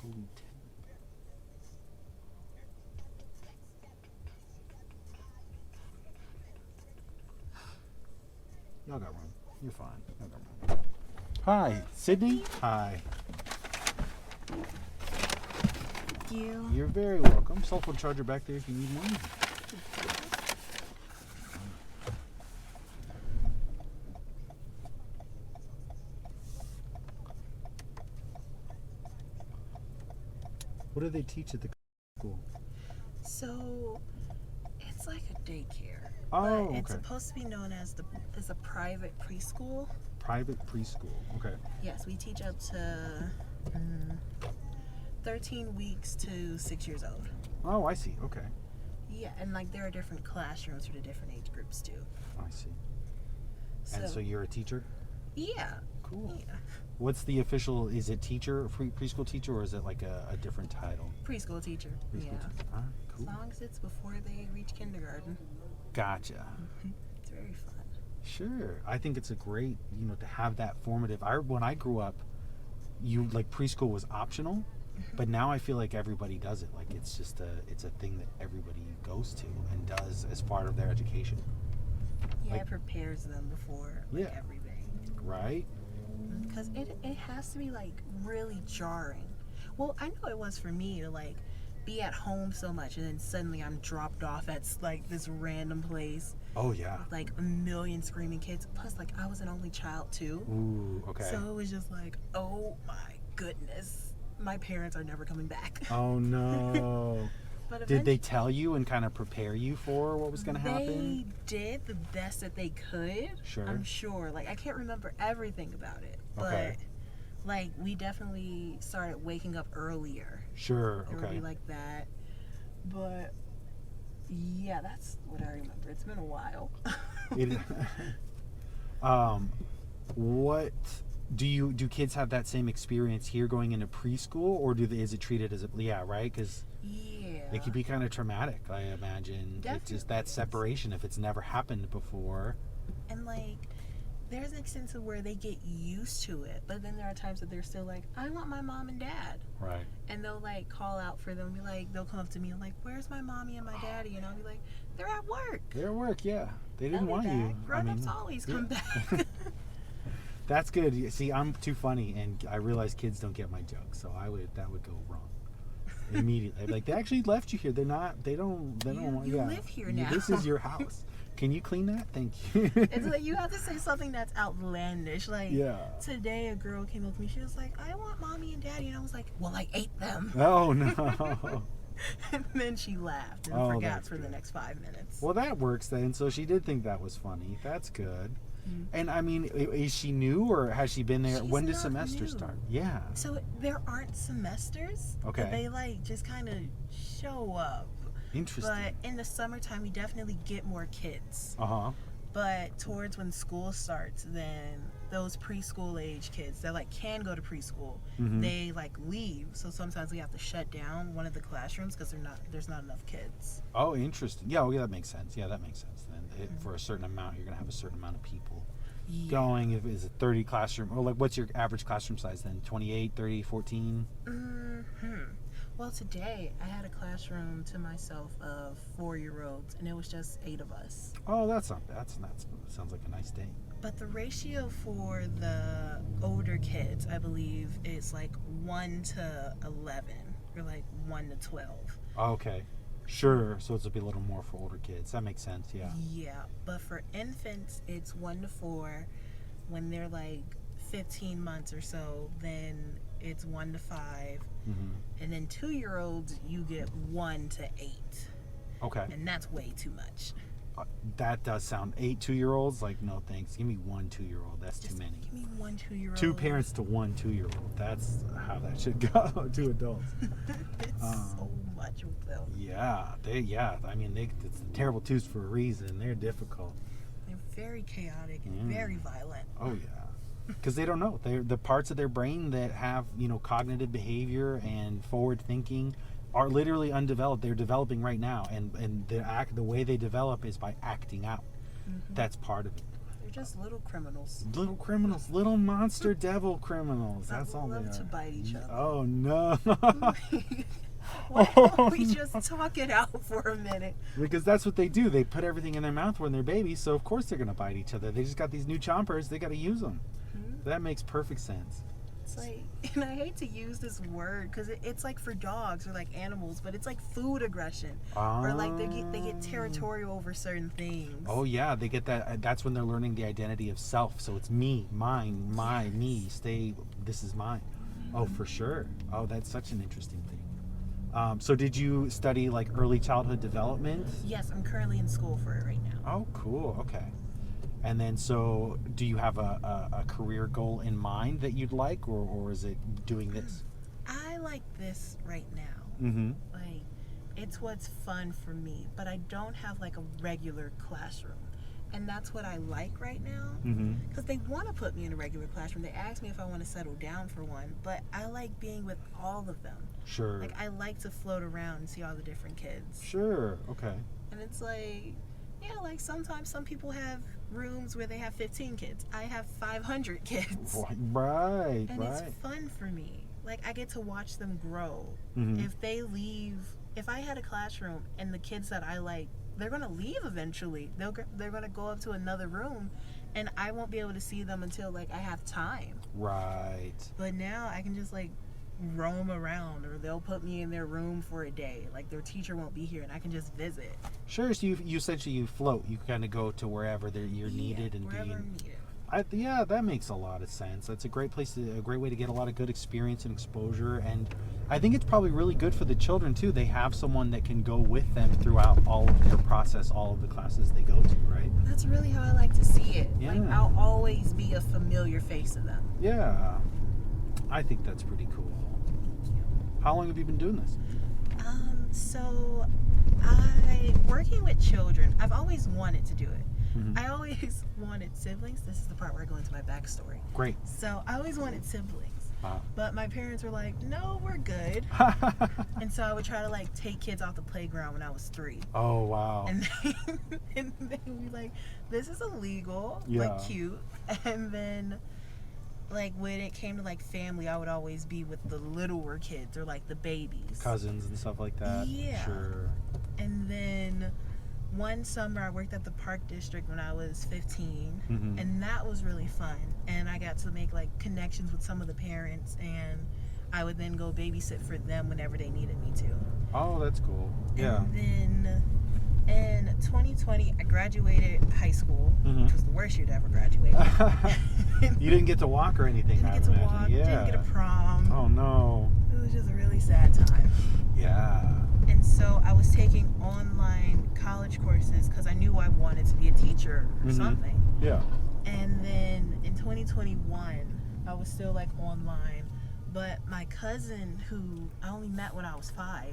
Holy Y'all got room. You're fine. Y'all got room. Hi, Sydney. Hi. Thank you. You're very welcome. Cell phone charger back there if you need one. What do they teach at the school? So, it's like a daycare. Oh, but it's okay. supposed to be known as a private preschool. Private preschool. Okay. Yes, we teach up to 13 weeks to 6 years old. Oh, I see. Okay. Yeah, and like there are different classrooms for the different age groups too. I see. And so you're a teacher? Yeah. Cool. Yeah. What's the official, is it teacher, preschool teacher, or is it like a different title? Preschool teacher. Preschool Yeah. teacher. All right, cool. As long as it's before they reach kindergarten. Gotcha. It's very fun. Sure. I think it's a great, to have that formative. When I grew up, preschool was optional, but now I feel like everybody does it. Like it's just it's a thing that everybody goes to and does as part of their education. Yeah, it prepares them before everything. Right? Because it has to be like really jarring. Well, I know it was for me to like be at home so much and then suddenly I'm dropped off at like this random place. Oh yeah. With like a million screaming kids. Plus like I was an only child too. Ooh, okay. So it was just like, oh my goodness. My parents are never coming back. Oh no. But did they tell you and kind of prepare you for what was going to happen? They did the best that they could. Sure. I'm sure. Like I can't remember everything about it. But like we definitely started waking up earlier. Sure. It would be like that. But yeah, that's what I remember. It's been a while. What do kids have that same experience here going into preschool, or is it treated as right? Because it could be kind of traumatic, I imagine. Definitely. It's just that separation if it's never happened before. And like there's an extent of where they get used to it, but then there are times that they're still like, I want my mom and dad. Right. And they'll like call out for them, be like, they'll come up to me and like, where's my mommy and my daddy? And I'll be like, they're at work. They're at work, yeah. They didn't want you. Grown-ups always come back. That's good. See, I'm too funny, and I realize kids don't get my jokes, so that would go wrong immediately. Like, they actually left you here. They don't want you live here now. This is your house. Can you clean that? Thank you. It's like you have to say something that's outlandish. Like today, a girl came up to me. She was like, "I want mommy and daddy," and I was like, "Well, I ate them." Oh no. And then she laughed and forgot for the next 5 minutes. Well, that works then. So she did think that was funny. That's good. And I mean, is she new or has she been there? When does semester start? Yeah. So there aren't semesters. Okay. They like just kind of show up. Interesting. But in the summertime, we definitely get more kids. But towards when school starts, then those preschool age kids that like can go to preschool, they like leave. So sometimes we have to shut down one of the classrooms because there's not enough kids. Oh, interesting. Yeah, that makes sense. Yeah, that makes sense. Then for a certain amount, you're gonna have a certain amount of people going. If it's a 30 classroom, or like what's your average classroom size then? 28, 30, 14? Well, today I had a classroom to myself of 4-year-olds, and it was just 8 of us. Oh, that's not bad. Sounds like a nice day. But the ratio for the older kids, I believe, is like 1 to 11, or like 1 to 12. Okay. Sure. So it's a little more for older kids. That makes sense, yeah. Yeah, but for infants, it's 1 to 4. When they're like 15 months or so, then it's 1 to 5. And then 2-year-olds, you get 1 to 8. Okay. And that's way too much. That does sound 8 2-year-olds. Like, no thanks. Give me 1 2-year-old. That's too many. Give me 1 2-year-old. 2 parents to 1 2-year-old. That's how that should go. 2 adults. It's so much with them. Yeah, I mean, it's terrible twos for a reason. They're difficult. They're very chaotic and very violent. Oh yeah. Because they don't know. They're the parts of their brain that have, cognitive behavior and forward thinking are literally undeveloped. They're developing right now, and the way they develop is by acting out. That's part of it. They're just little criminals. Little criminals, little monster devil criminals. That's all they are. Love to bite each other. Oh no. Why don't we just talk it out for a minute? Because that's what they do. They put everything in their mouth when they're babies, so of course they're going to bite each other. They just got these new chompers. They got to use them. Mm-hmm. That makes perfect sense. It's like, and I hate to use this word because it's like for dogs or like animals, but it's like food aggression. Or like they get territorial over certain things. Oh yeah, they get that. That's when they're learning the identity of self. So it's me, mine, my, me. This is mine. Oh, for sure. Oh, that's such an interesting thing. So did you study like early childhood development? Yes, I'm currently in school for it right now. Oh, cool. Okay. And then, so do you have a career goal in mind that you'd like, or is it doing this? I like this right now. Mm-hmm. Like, it's what's fun for me, but I don't have like a regular classroom. And that's what I like right now. Because they want to put me in a regular classroom. They ask me if I want to settle down for one, but I like being with all of them. Sure. Like, I like to float around and see all the different kids. Sure. Okay. And it's like, yeah, like sometimes some people have rooms where they have 15 kids. I have 500 kids. Right. And it's fun for me. Like, I get to watch them grow. If they leave, if I had a classroom and the kids that I like, they're going to leave eventually. They're going to go up to another room, and I won't be able to see them until, like, I have time. Right. But now I can just, like, roam around, or they'll put me in their room for a day. Like, their teacher won't be here, and I can just visit. Sure. So you essentially you float. You kind of go to wherever you're needed and wherever I'm needed. Yeah, that makes a lot of sense. That's a great a great way to get a lot of good experience and exposure, and I think it's probably really good for the children too. They have someone that can go with them throughout all of their process, all of the classes they go to, right? That's really how I like to see it. Yeah. Like, I'll always be a familiar face to them. Yeah, I think that's pretty cool. How long have you been doing this? So working with children, I've always wanted to do it. I always wanted siblings. This is the part where I go into my backstory. Great. So I always wanted siblings. Wow. But my parents were like, no, we're good. And so I would try to like take kids off the playground when I was 3. Oh, wow. And they would be like, this is illegal, but cute. And then like when it came to like family, I would always be with the littler kids or like the babies. Cousins and stuff like that. Yeah. Sure. And then one summer I worked at the park district when I was 15, and that was really fun. And I got to make like connections with some of the parents, and I would then go babysit for them whenever they needed me to. Oh, that's cool. Yeah. And then in 2020, I graduated high school, which was the worst year to ever graduate. You didn't get to walk or anything, Didn't get to walk, didn't get a prom. Oh, no. It was just a really sad time. Yeah. And so I was taking online college courses because I knew I wanted to be a teacher or something. Yeah. And then in 2021, I was still like online. But my cousin, who I only met when I was 5,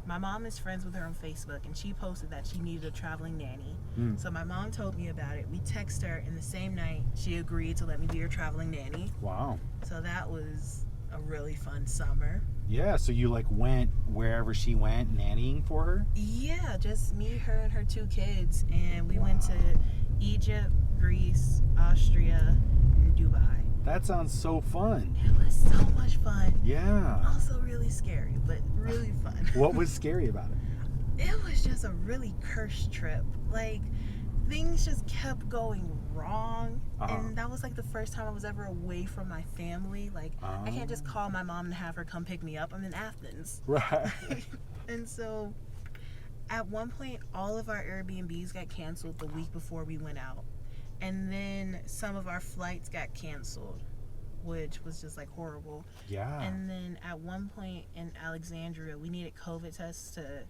my mom is friends with her on Facebook, and she posted that she needed a traveling nanny. So my mom told me about it. We texted her, and the same night, she agreed to let me be her traveling nanny. Wow. So that was a really fun summer. Yeah, so you like went wherever she went nannying for her? Yeah, just me, her, and her 2 kids. And we went to Egypt, Greece, Austria, and Dubai. That sounds so fun. It was so much fun. Yeah. Also really scary, but really fun. What was scary about it? It was just a really cursed trip. Like, things just kept going wrong. And that was like the first time I was ever away from my family. Like, I can't just call my mom and have her come pick me up. I'm in Athens. Right. And so at one point, all of our Airbnbs got canceled the week before we went out. And then some of our flights got canceled, which was just like horrible. Yeah. And then at one point in Alexandria, we needed COVID tests to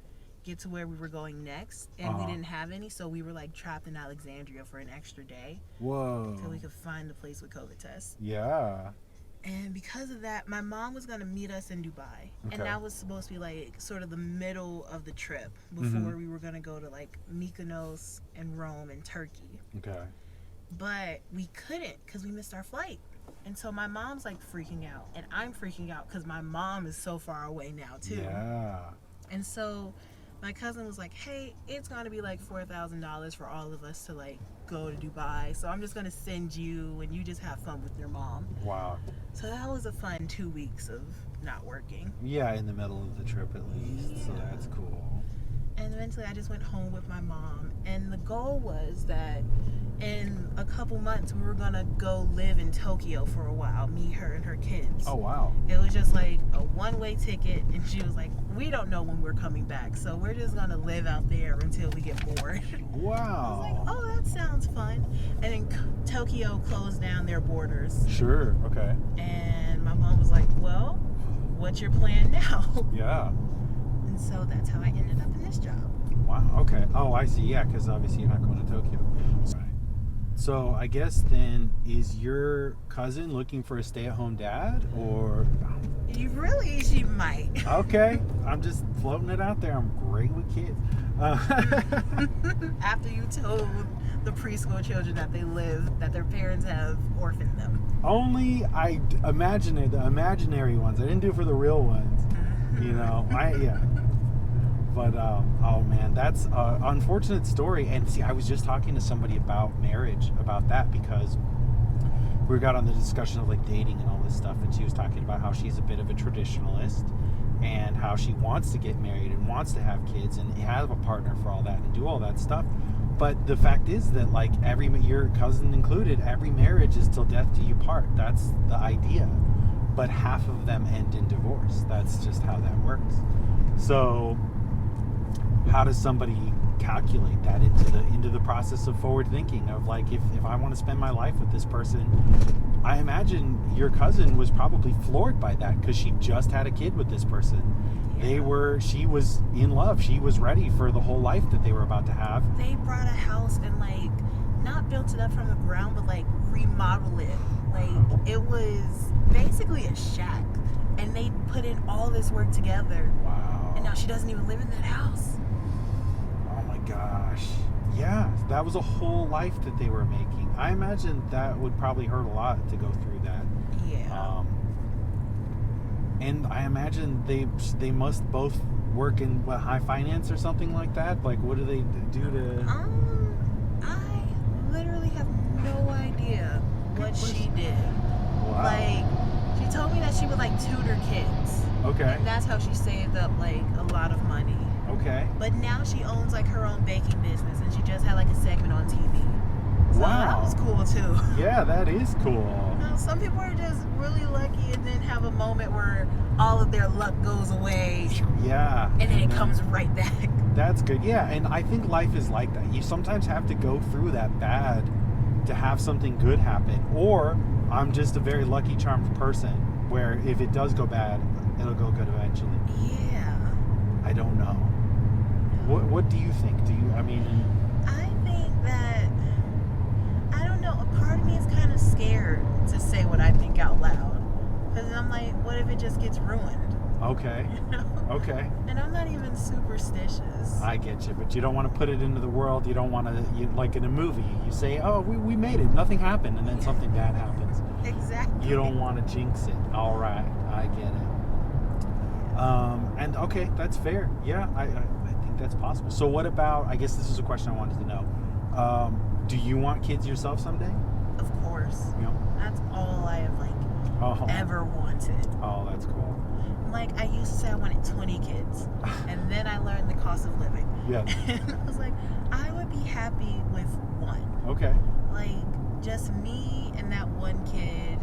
get to where we were going next, and we didn't have any, so we were like trapped in Alexandria for an extra day. Whoa. Until we could find the place with COVID tests. Yeah. And because of that, my mom was going to meet us in Dubai. And that was supposed to be like sort of the middle of the trip before we were going to go to like Mykonos and Rome and Turkey. Okay. But we couldn't because we missed our flight. And so my mom's like freaking out, and I'm freaking out because my mom is so far away now too. Yeah. And so my cousin was like, hey, it's gonna be like $4,000 for all of us to like go to Dubai, so I'm just gonna send you and you just have fun with your mom. Wow. So that was a fun 2 weeks of not working. Yeah, in the middle of the trip at least. Yeah. So that's cool. And eventually I just went home with my mom, and the goal was that in a couple months we were gonna go live in Tokyo for a while, me, her, and her kids. Oh, wow. It was just like a one-way ticket, and she was like, we don't know when we're coming back, so we're just gonna live out there until we get bored. Wow. I was like, oh, that sounds fun. And then Tokyo closed down their borders. Sure, okay. And my mom was like, well, what's your plan now? Yeah. And so that's how I ended up in this job. Wow, okay. Oh, I see. Yeah, because obviously you're not going to Tokyo. Right. So I guess then, is your cousin looking for a stay-at-home dad, or? She might. Okay, I'm just floating it out there. I'm great with kids. After you told the preschool children that their parents have orphaned them. Only I imagine it, the imaginary ones. I didn't do it for the real ones. You know, yeah. But oh man, that's an unfortunate story. And see, I was just talking to somebody about marriage, about that, because we got on the discussion of like dating and all this stuff, and she was talking about how she's a bit of a traditionalist and how she wants to get married and wants to have kids and have a partner for all that and do all that stuff. But the fact is that, like, your cousin included, every marriage is till death do you part. That's the idea. But half of them end in divorce. That's just how that works. So how does somebody calculate that into the process of forward thinking of, like, if I want to spend my life with this person? I imagine your cousin was probably floored by that, because she just had a kid with this person. She was in love. She was ready for the whole life that they were about to have. They brought a house and, like, not built it up from the ground, but, like, remodeled it. Like, it was basically a shack. And they put in all this work together. Wow. And now she doesn't even live in that house. Oh my gosh. Yeah, that was a whole life that they were making. I imagine that would probably hurt a lot to go through that. Yeah. And I imagine they must both work in high finance or something like that. Like, what do they do to? I literally have no idea what she did. Wow. Like, she told me that she would like tutor kids. Okay. And that's how she saved up like a lot of money. Okay. But now she owns like her own baking business, and she just had like a segment on TV. So Wow. that was cool too. Yeah, that is cool. Some people are just really lucky and then have a moment where all of their luck goes away. Yeah. And then it comes right back. That's good. Yeah, and I think life is like that. You sometimes have to go through that bad to have something good happen. Or I'm just a very lucky, charmed person where if it does go bad, it'll go good eventually. Yeah. I don't know. What do you think? I think that, I don't know, a part of me is kind of scared to say what I think out loud. Because I'm like, what if it just gets ruined? Okay. You know? Okay. And I'm not even superstitious. I get you, but you don't want to put it into the world. You don't want to, like in a movie, you say, oh, we made it, nothing happened, and then something bad happens. Exactly. You don't want to jinx it. All right, I get it. And okay, that's fair. Yeah, I think that's possible. So what about, I guess this is a question I wanted to know. Do you want kids yourself someday? Of course. Yeah. That's all I have ever wanted. Oh, that's cool. Like, I used to say I wanted 20 kids, and then I learned the cost of living. Yeah. And I was like, I would be happy with one. Okay. Like, just me and that one kid,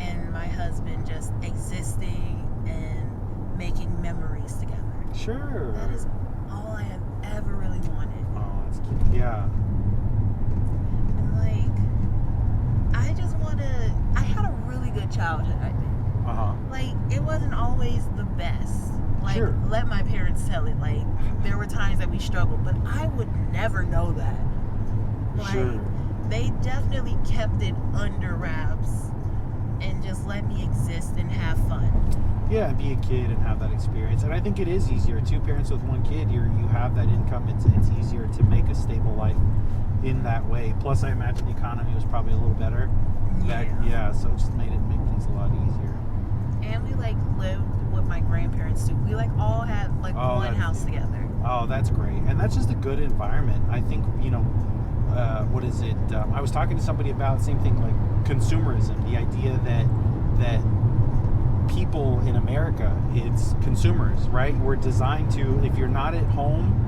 and my husband just existing and making memories together. Sure. That is all I have ever really wanted. Oh, that's cute. Yeah. And like, I had a really good childhood, I think. Like, it wasn't always the best. Like, Sure. Let my parents tell it. Like, there were times that we struggled, but I would never know that. Like, Sure. they definitely kept it under wraps and just let me exist and have fun. Yeah, and be a kid and have that experience. And I think it is easier. 2 parents with 1 kid, you have that income. It's easier to make a stable life in that way. Plus, I imagine the economy was probably a little better. So it just made things a lot easier. And we like lived with with my grandparents too. We like all had like one house together. Oh, that's great. And that's just a good environment. I think, what is it? I was talking to somebody about the same thing, like consumerism, the idea that people in America, it's consumers, right? We're designed to, if you're not at home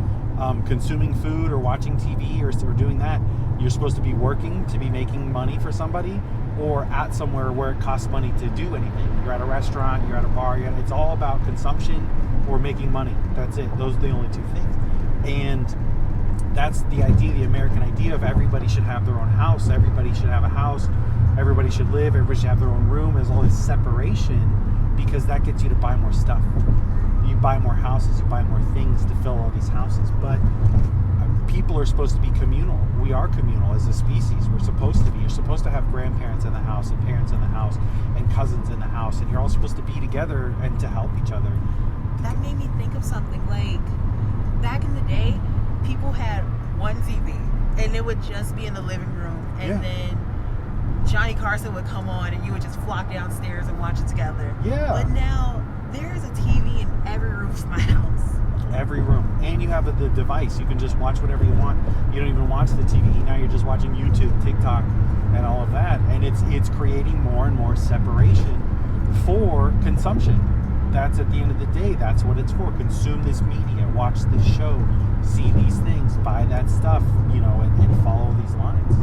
consuming food or watching TV or doing that, you're supposed to be working to be making money for somebody, or at somewhere where it costs money to do anything. You're at a restaurant, you're at a bar, it's all about consumption or making money. That's it. Those are the only two things. And that's the idea, the American idea of everybody should have their own house, everybody should have a house, everybody should live, everybody should have their own room. There's all this separation because that gets you to buy more stuff. You buy more houses, you buy more things to fill all these houses. But people are supposed to be communal. We are communal as a species. We're supposed to be. You're supposed to have grandparents in the house and parents in the house and cousins in the house, and you're all supposed to be together and to help each other. That made me think of something. Like, back in the day, people had one TV, and it would just be in the living room, and then Johnny Carson would come on, and you would just flock downstairs and watch it together. Yeah. But now, there's a TV in every room of my house. Every room. And you have the device. You can just watch whatever you want. You don't even watch the TV. Now you're just watching YouTube, TikTok, and all of that. And it's creating more and more separation for consumption. That's, at the end of the day, that's what it's for. Consume this media, watch this show, see these things, buy that stuff, and follow these lines.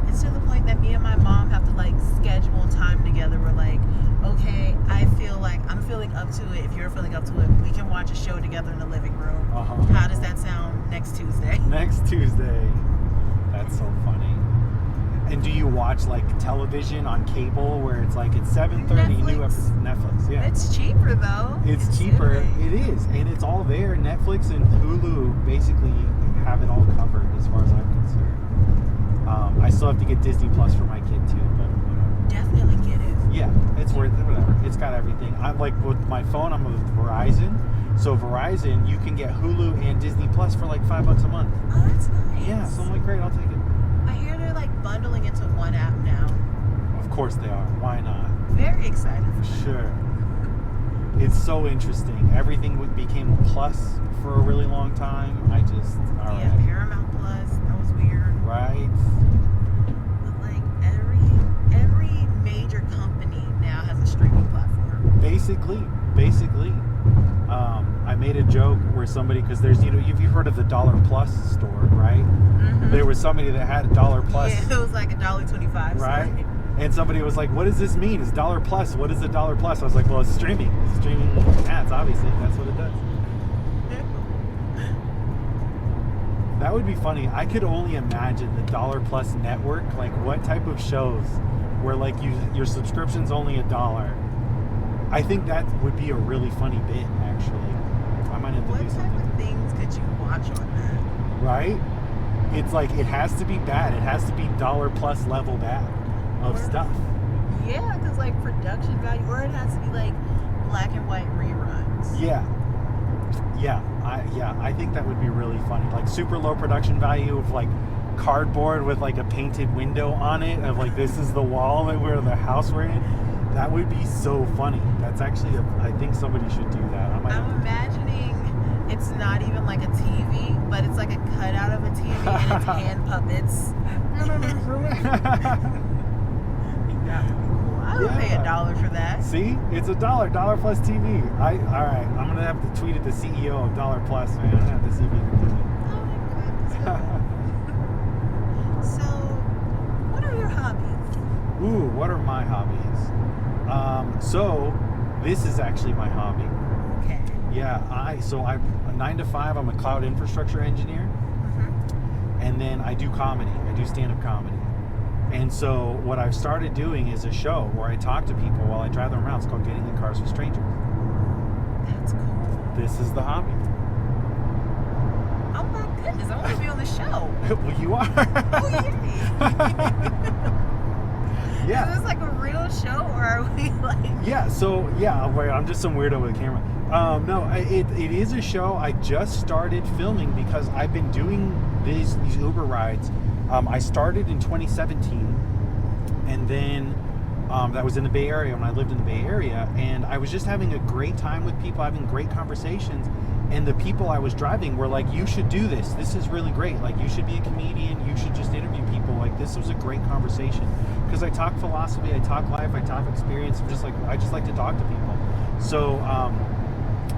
It's to the point that me and my mom have to like schedule time together. We're like, okay, I feel like I'm feeling up to it. If you're feeling up to it, we can watch a show together in the living room. How does that sound next Tuesday? Next Tuesday. That's so funny. And do you watch like television on cable where it's like it's 7:30 new episodes? Netflix, yeah. It's cheaper though. It's cheaper. It is, and it's all there. Netflix and Hulu basically have it all covered as far as I'm concerned. I still have to get Disney Plus for my kid too, but definitely get it. Yeah, it's worth it. Whatever. It's got everything. I'm like with my phone. I'm with Verizon, so Verizon you can get Hulu and Disney Plus for like $5 a month. Oh, that's nice. Yeah, so I'm like, great, I'll take it. I hear they're like bundling into one app now. Of course they are. Why not? Very excited for that. Sure. It's so interesting. Everything became a plus for a really long time. Yeah, Paramount Plus. That was weird. Right. But like every major company now has a streaming platform. Basically. I made a joke where somebody, because there's, you've heard of the Dollar Plus store, right? Mm-hmm. There was somebody that had Dollar Plus. Yeah, it was like $1.25. Right? And somebody was like, what does this mean? It's Dollar Plus. What is a Dollar Plus? I was like, well, it's streaming. It's streaming ads, obviously. That's what it does. That would be funny. I could only imagine the Dollar Plus network, like what type of shows where like your subscription's only $1. I think that would be a really funny bit, actually. I might have to do something. What type of things could you watch on that? Right? It's like, it has to be bad. It has to be Dollar Plus level bad of stuff. Yeah, because like production value, or it has to be like black and white reruns. I think that would be really funny. Like super low production value of like cardboard with like a painted window on it of like, this is the wall where the house we're in. That would be so funny. That's actually I think somebody should do that. I'm imagining it's not even like a TV, but it's like a cutout of a TV and it's hand puppets. I would pay $1 for that. See, it's $1 Plus TV. All right, I'm gonna have to tweet at the CEO of Dollar Plus, man. I'm gonna have to see if he can do it. So, what are your hobbies? Ooh, what are my hobbies? So this is actually my hobby. Okay. Yeah, I'm 9 to 5. I'm a cloud infrastructure engineer, and then I do comedy. I do stand-up comedy. And so what I've started doing is a show where I talk to people while I drive them around. It's called Getting in Cars with Strangers. That's cool. This is the hobby. Oh my goodness, I want to be on the show. Well, you are. Oh, yeah. Yeah. Is this like a real show, or are we like... Yeah, so, I'm just some weirdo with a camera. No, it is a show. I just started filming because I've been doing these Uber rides. I started in 2017, and then that was in the Bay Area when I lived in the Bay Area, and I was just having a great time with people, having great conversations, and the people I was driving were like, you should do this. This is really great. Like, you should be a comedian. You should just interview people. Like, this was a great conversation. Because I talk philosophy, I talk life, I talk experience. I just like to talk to people. So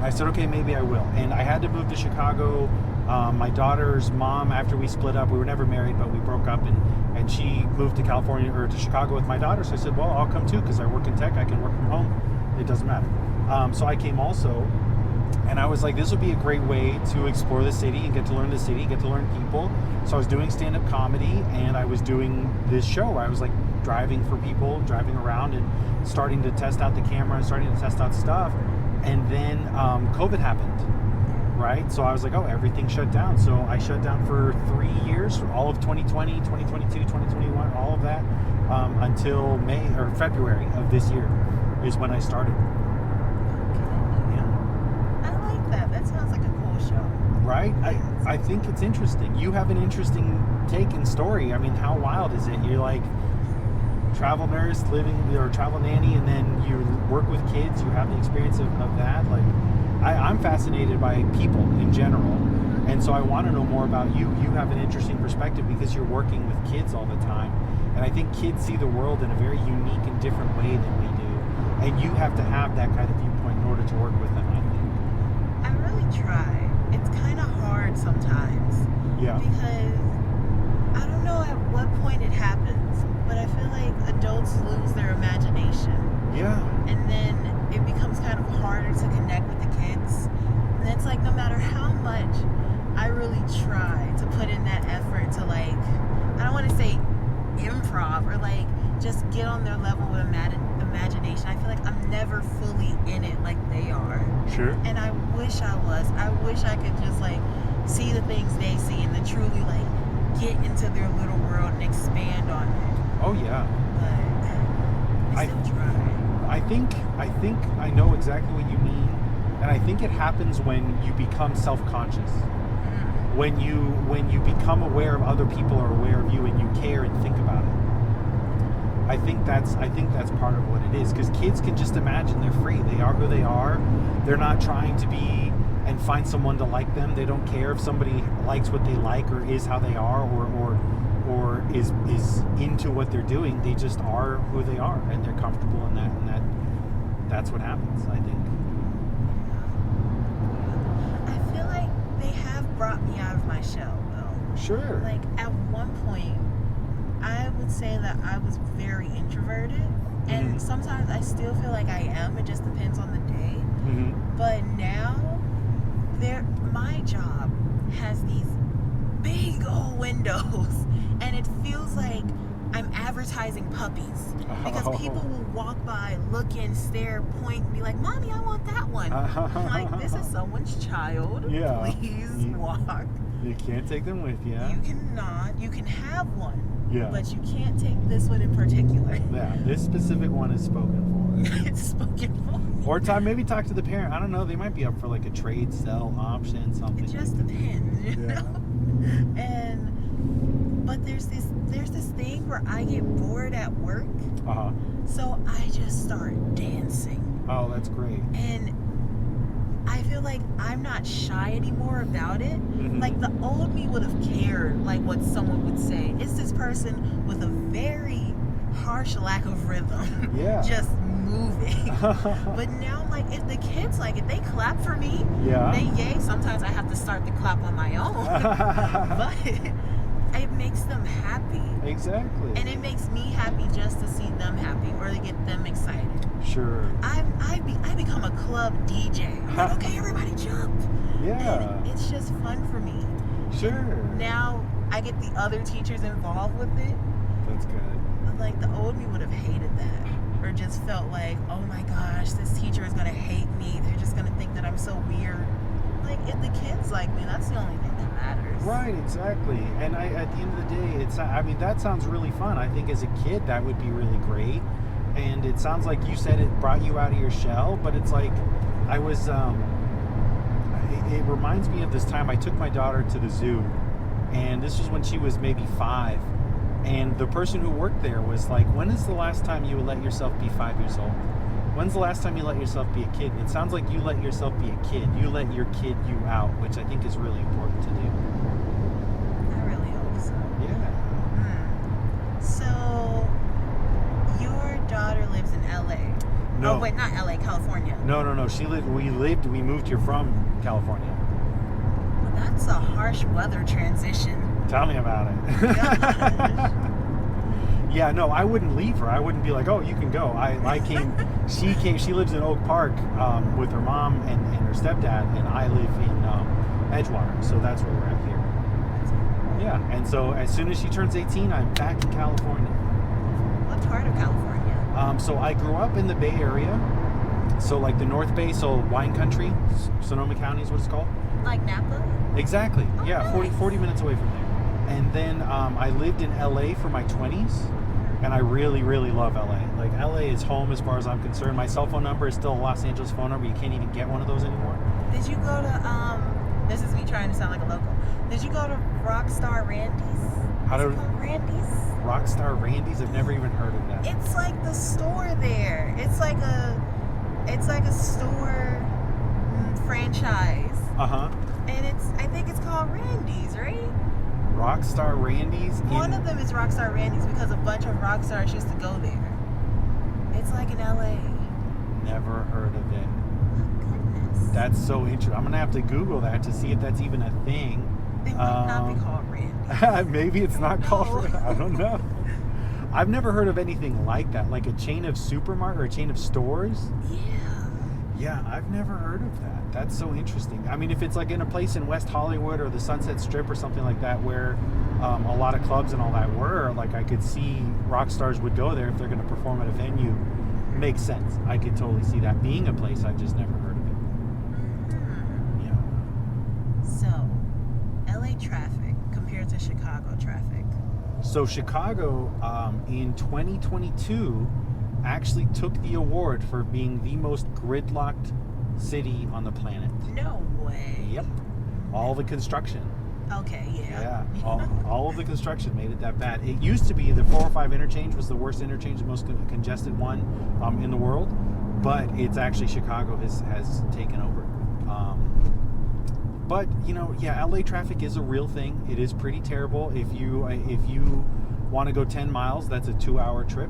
I said, okay, maybe I will. And I had to move to Chicago. My daughter's mom, after we split up, we were never married, but we broke up, and she moved to California, or to Chicago with my daughter. So I said, well, I'll come too, because I work in tech. I can work from home. It doesn't matter. So I came also. And I was like, this would be a great way to explore the city and get to learn the city, get to learn people. So I was doing stand-up comedy, and I was doing this show where I was like driving for people, driving around and starting to test out the camera and starting to test out stuff. And then COVID happened, right? So I was like, oh, everything shut down. So I shut down for 3 years, all of 2020, 2022, 2021, all of that, until May or February of this year is when I started. That sounds like a cool show. Right? I think it's interesting. You have an interesting take and story. I mean, how wild is it? You're like travel nurse living, or travel nanny, and then you work with kids. You have the experience of that. Like, I'm fascinated by people in general. And so I want to know more about you. You have an interesting perspective because you're working with kids all the time. And I think kids see the world in a very unique and different way than we do. And you have to have that kind of viewpoint in order to work with them, I think. I really try. It's kind of hard sometimes. Yeah. Because I don't know at what point it happens, but I feel like adults lose their imagination. Yeah. And then it becomes kind of harder to connect with the kids. And it's like, no matter how much I really try to put in that effort to, like, I don't want to say improv or like just get on their level of imagination, I feel like I'm never fully in it like they are. Sure. And I wish I was. I wish I could just like see the things they see and then truly like get into their little world and expand on it. Oh yeah. But I still try. I think I know exactly what you mean, and I think it happens when you become self-conscious. When you become aware of other people are aware of you, and you care and think about it. I think that's part of what it is, because kids can just imagine. They're free. They are who they are. They're not trying to be and find someone to like them. They don't care if somebody likes what they like or is how they are or is into what they're doing. They just are who they are, and they're comfortable in that, and that's what happens, I think. I feel like they have brought me out of my shell, though. Sure. Like, at one point, I would say that I was very introverted, and sometimes I still feel like I am. It just depends on the day. But now, my job has these big old windows, and it feels like I'm advertising puppies, because people will walk by, look in, stare, point, and be like, "Mommy, I want that one." I'm like, this is someone's child. Yeah. Please walk. You can't take them with you. You cannot. You can have one. Yeah. But you can't take this one in particular. Yeah, this specific one is spoken for. It's spoken for. Or maybe talk to the parent. I don't know. They might be up for like a trade, sell, option, something. It just depends, you know? But there's this thing where I get bored at work. So I just start dancing. Oh, that's great. And I feel like I'm not shy anymore about it. Like, the old me would have cared, like, what someone would say. It's this person with a very harsh lack of rhythm. Yeah. Just moving. But now, like, if the kids like it, they clap for me. Yeah. They yay. Sometimes I have to start the clap on my own. But it makes them happy. Exactly. And it makes me happy just to see them happy or to get them excited. Sure. I become a club DJ. I'm like, okay, everybody jump. Yeah. And it's just fun for me. Sure. And now I get the other teachers involved with it. That's good. But like, the old me would have hated that. Or just felt like, oh my gosh, this teacher is going to hate me. They're just going to think that I'm so weird. Like, if the kids like me, that's the only thing that matters. Right, exactly. And at the end of the day, that sounds really fun. I think as a kid, that would be really great. And it sounds like you said it brought you out of your shell, but it's like, I was, it reminds me of this time I took my daughter to the zoo, and this was when she was maybe 5, And the person who worked there was like, when is the last time you let yourself be 5 years old? When's the last time you let yourself be a kid? It sounds like you let yourself be a kid. You let your kid you out, which I think is really important to do. I really hope so. Yeah. So, your daughter lives in LA. No. Oh, wait, not LA, California. No. We moved here from California. Well, that's a harsh weather transition. Tell me about it. Gosh. Yeah, no, I wouldn't leave her. I wouldn't be like, oh, you can go. She lives in Oak Park with her mom and her stepdad, and I live in Edgewater, so that's where we're at here. Yeah, and so as soon as she turns 18, I'm back in California. What part of California? So I grew up in the Bay Area, so like the North Bay, so wine country, Sonoma County is what it's called. Like Napa? Exactly, Oh, yeah, nice. 40 minutes away from there. And then I lived in LA for my 20s, and I really, really love LA. Like, LA is home as far as I'm concerned. My cell phone number is still a Los Angeles phone number. You can't even get one of those anymore. Did you go to, this is me trying to sound like a local. Did you go to Rockstar Randy's? How do Randy's? Rockstar Randy's? I've never even heard of that. It's like the store there. It's like a store franchise. Uh-huh. And I think it's called Randy's, right? Rockstar Randy's? One of them is Rockstar Randy's because a bunch of rock stars used to go there. It's like in LA. Never heard of it. Oh, goodness. That's so interesting. I'm going to have to Google that to see if that's even a thing. It might not be called Randy's. Maybe it's not called. No. I don't know. I've never heard of anything like that, like a chain of supermarket or a chain of stores. Yeah, I've never heard of that. That's so interesting. I mean, if it's like in a place in West Hollywood or the Sunset Strip or something like that, where a lot of clubs and all that were, like, I could see rock stars would go there if they're going to perform at a venue. Makes sense. I could totally see that being a place. I've just never heard of it. Yeah. So, LA traffic compared to Chicago traffic. So Chicago in 2022 actually took the award for being the most gridlocked city on the planet. No way. Yep. All the construction. Okay, yeah. All of the construction made it that bad. It used to be the 405 interchange was the worst interchange, the most congested one in the world, but it's actually Chicago has taken over. But LA traffic is a real thing. It is pretty terrible. If you want to go 10 miles, that's a 2-hour trip.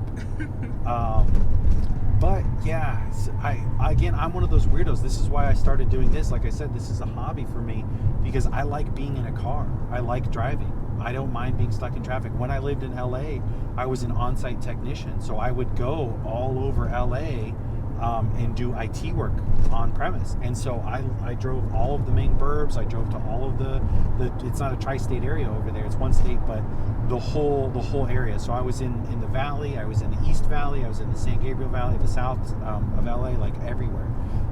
But yeah, I'm one of those weirdos. This is why I started doing this. Like I said, this is a hobby for me because I like being in a car. I like driving. I don't mind being stuck in traffic. When I lived in LA, I was an on-site technician, so I would go all over LA and do IT work on premise. And so I drove all of the main burbs. I drove to all of the it's not a tri-state area over there. It's one state, but the whole area. So I was in the valley, I was in the East Valley, I was in the San Gabriel Valley, the south of LA, like everywhere.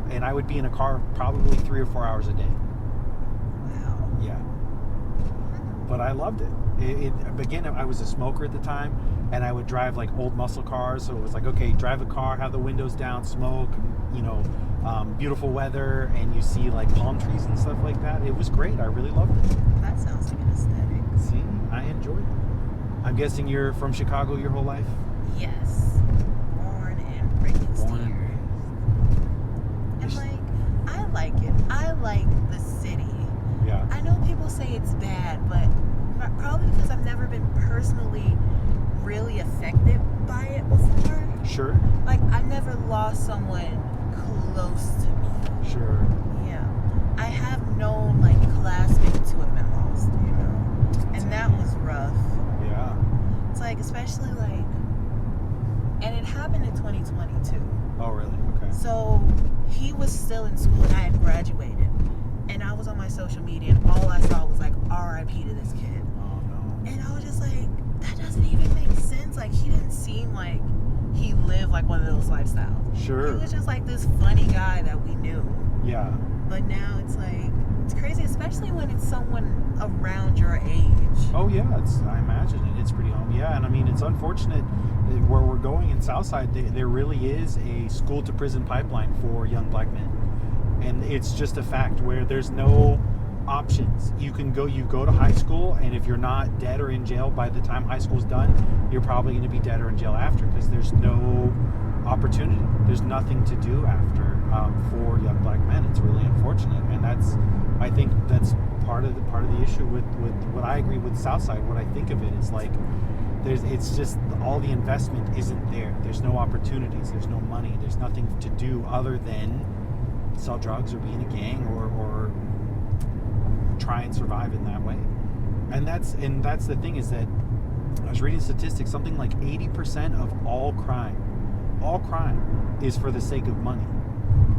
And I would be in a car probably 3 or 4 hours a day. Wow. Yeah. But I loved it. Again, I was a smoker at the time, and I would drive like old muscle cars. So it was like, okay, drive a car, have the windows down, smoke, beautiful weather, and you see like palm trees and stuff like that. It was great. I really loved it. That sounds like an aesthetic. See, I enjoyed it. I'm guessing you're from Chicago your whole life? Yes. Born and raised here. And I like it. I like the city. Yeah. I know people say it's bad, but probably because I've never been personally really affected by it before. Sure. Like, I've never lost someone close to me. Sure. Yeah. I have known, like, classmates who have been lost, And that was rough. Yeah. It's like, especially, like, and it happened in 2022. Oh, really? Okay. So, he was still in school and I had graduated. And I was on my social media and all I saw was, like, RIP to this kid. Oh, no. And I was just like, that doesn't even make sense. Like, he didn't seem like he lived, like, one of those lifestyles. Sure. He was just, like, this funny guy that we knew. Yeah. But now it's, like, it's crazy, especially when it's someone around your age. Oh, yeah. I imagine it. It's pretty home. Yeah, and I mean, it's unfortunate where we're going in Southside, there really is a school-to-prison pipeline for young black men. And it's just a fact where there's no options. You go to high school, and if you're not dead or in jail by the time high school's done, you're probably going to be dead or in jail after, because there's no opportunity. There's nothing to do after for young black men. It's really unfortunate, and I think that's part of the issue with what I agree with Southside. What I think of it is like it's just all the investment isn't there. There's no opportunities. There's no money. There's nothing to do other than sell drugs or be in a gang or try and survive in that way. And that's the thing, is that I was reading statistics, something like 80% of all crime is for the sake of money.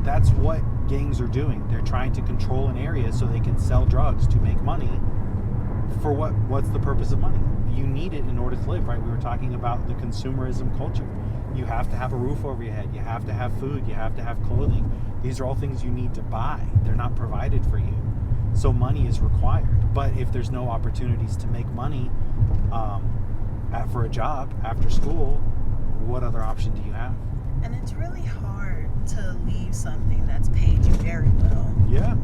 That's what gangs are doing. They're trying to control an area so they can sell drugs to make money. For what's the purpose of money? You need it in order to live, right? We were talking about the consumerism culture. You have to have a roof over your head. You have to have food. You have to have clothing. These are all things you need to buy. They're not provided for you. So money is required. But if there's no opportunities to make money for a job after school, what other option do you have? And it's really hard to leave something that's paid you very well. Yeah.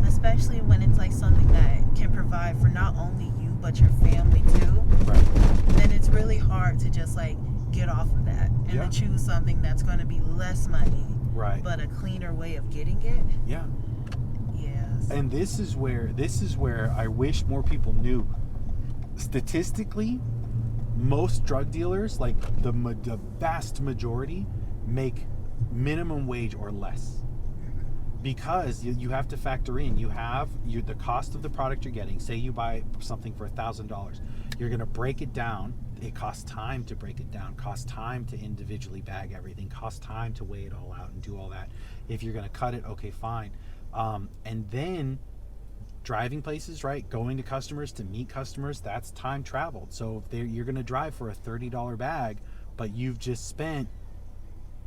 Especially when it's like something that can provide for not only you, but your family too. Right. Then it's really hard to just like get off of that and to choose something that's going to be less money, right, but a cleaner way of getting it. Yeah. Yes. And this is where I wish more people knew. Statistically, most drug dealers, like the vast majority, make minimum wage or less. Because you have to factor in, the cost of the product you're getting. Say you buy something for $1,000, you're going to break it down. It costs time to break it down, costs time to individually bag everything, costs time to weigh it all out and do all that. If you're going to cut it, okay, fine. And then driving places, right? Going to customers to meet customers, that's time traveled. So if you're going to drive for a $30 bag, but you've just spent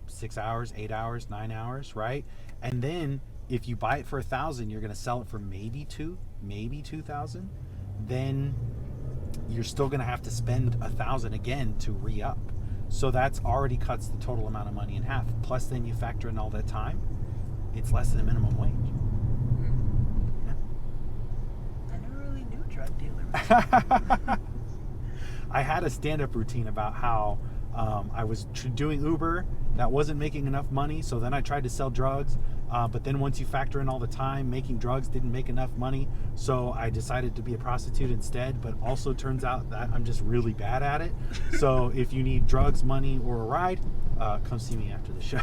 6 hours, 8 hours, 9 hours, right? And then if you buy it for $1,000, you're going to sell it for maybe $2,000. Then you're still going to have to spend $1,000 again to re-up. So that's already cuts the total amount of money in half. Plus, then you factor in all that time. It's less than a minimum wage. Yeah. I never really knew drug dealers. I had a stand-up routine about how I was doing Uber. That wasn't making enough money, so then I tried to sell drugs. But then once you factor in all the time, making drugs didn't make enough money, so I decided to be a prostitute instead. But also turns out that I'm just really bad at it. So if you need drugs, money, or a ride, come see me after the show.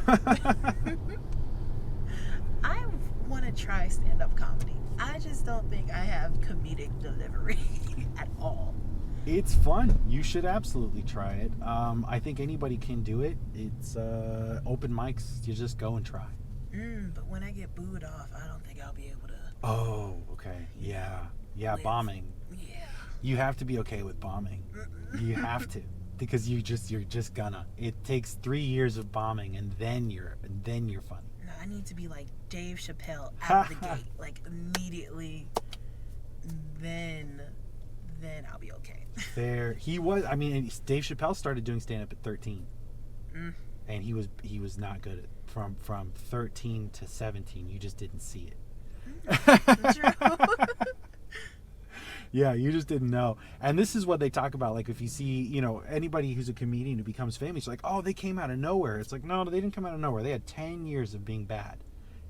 I want to try stand-up comedy. I just don't think I have comedic delivery at all. It's fun. You should absolutely try it. I think anybody can do it. It's open mics. You just go and try. But when I get booed off, I don't think I'll be able to. Oh, okay. Yeah, bombing. Yeah. You have to be okay with bombing. You have to, because you're just gonna. It takes 3 years of bombing, and then you're funny. No, I need to be like Dave Chappelle out of the gate, like immediately. Then I'll be okay. There he was. I mean, Dave Chappelle started doing stand-up at 13, and he was not good at from 13 to 17. You just didn't see it. True. Yeah, you just didn't know. And this is what they talk about. Like, if you see, anybody who's a comedian who becomes famous, like, oh, they came out of nowhere. It's like, no, they didn't come out of nowhere. They had 10 years of being bad,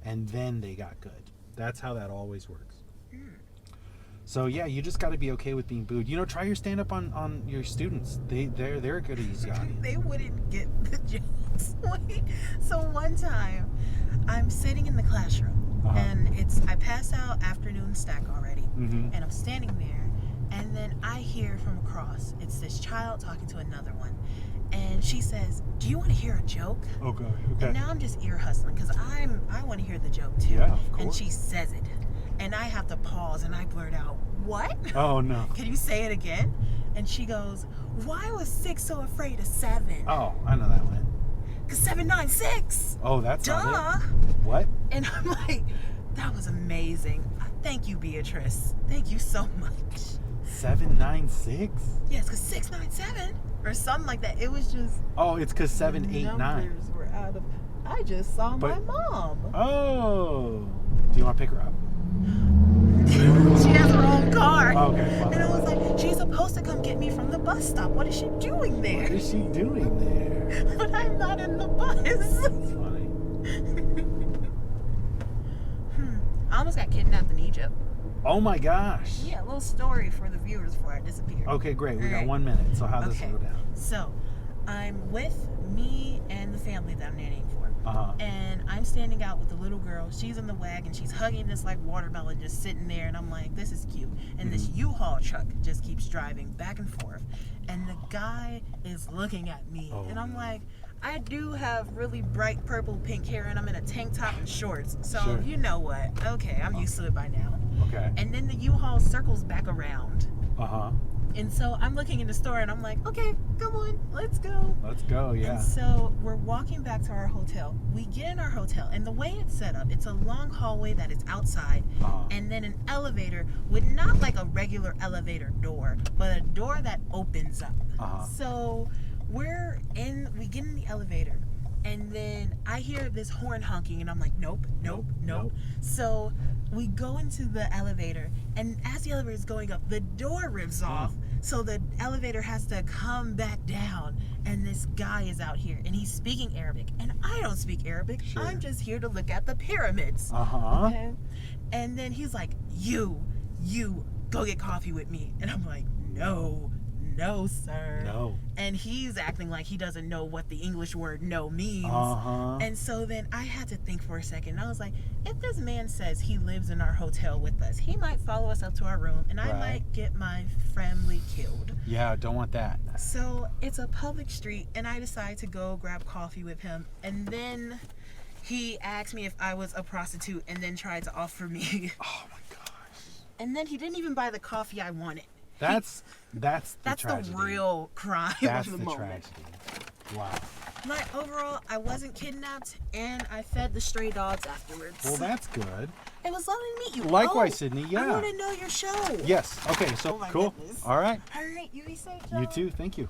and then they got good. That's how that always works. So yeah, you just got to be okay with being booed. Try your stand up on your students. They're a good easy audience. They wouldn't get the jokes. So one time, I'm sitting in the classroom, and I passed out afternoon stack already, and I'm standing there, and then I hear from across, it's this child talking to another one, and she says, "Do you want to hear a joke?" Okay. And now I'm just ear hustling because I want to hear the joke too. Yeah, of course. And she says it. And I have to pause, and I blurt out, "What?" Oh, no. Can you say it again? And she goes, "Why was 6 so afraid of 7? Oh, I know that one. Because 7, 9, 6. Oh, that's Duh. not it. What? And I'm like, that was amazing. Thank you, Beatrice. Thank you so much. 796? Yes, because 6, 9, 7 or something like that. It was just. Oh, it's because 7, 8, 9. Numbers were out of. I just saw my mom. Oh. Do you want to pick her up? Oh, okay. Fine. And I was like, she's supposed to come get me from the bus stop. What is she doing there? What is she doing there? But I'm not in the bus. That's funny. I almost got kidnapped in Egypt. Oh my gosh. Yeah, a little story for the viewers before I disappear. Okay, great. We got Alright. 1 minute. So how does Okay. it go down? So, I'm with me and the family that I'm nannying for. Uh-huh. And I'm standing out with the little girl. She's in the wagon. She's hugging this like watermelon just sitting there. And I'm like, this is cute. And this U-Haul truck just keeps driving back and forth. And the guy is looking at me. Oh, and I'm no. like, I do have really bright purple pink hair and I'm in a tank top and shorts. So Sure. you know what? Okay, I'm used to it by now. Okay. And then the U-Haul circles back around. Uh-huh. And so I'm looking in the store and I'm like, okay, come on, let's go. Let's go, yeah. And so we're walking back to our hotel. We get in our hotel, and the way it's set up, it's a long hallway that is outside, and then an elevator with not like a regular elevator door, but a door that opens up. So we get in the elevator, and then I hear this horn honking, and I'm like, nope. So we go into the elevator, and as the elevator is going up, the door ribs off. So the elevator has to come back down, and this guy is out here, and he's speaking Arabic, and I don't speak Arabic. Sure. I'm just here to look at the pyramids. Okay? And then he's like, you, go get coffee with me. And I'm like, no, sir. No. And he's acting like he doesn't know what the English word no means. And so then I had to think for a second. I was like, if this man says he lives in our hotel with us, he might follow us up to our room, and I might get my family killed. Yeah, don't want that. So it's a public street, and I decided to go grab coffee with him. And then he asked me if I was a prostitute and then tried to offer me. Oh my gosh. And then he didn't even buy the coffee I wanted. That's the That's the real crime That's of the the moment. tragedy. Wow. But overall, I wasn't kidnapped, and I fed the stray dogs afterwards. Well, that's good. It was lovely to meet you. Likewise, Sydney. I Yeah. want to know your show. Yes. Okay. So Oh my cool. goodness. All right. All right, you be safe, You Joe. too. Thank you.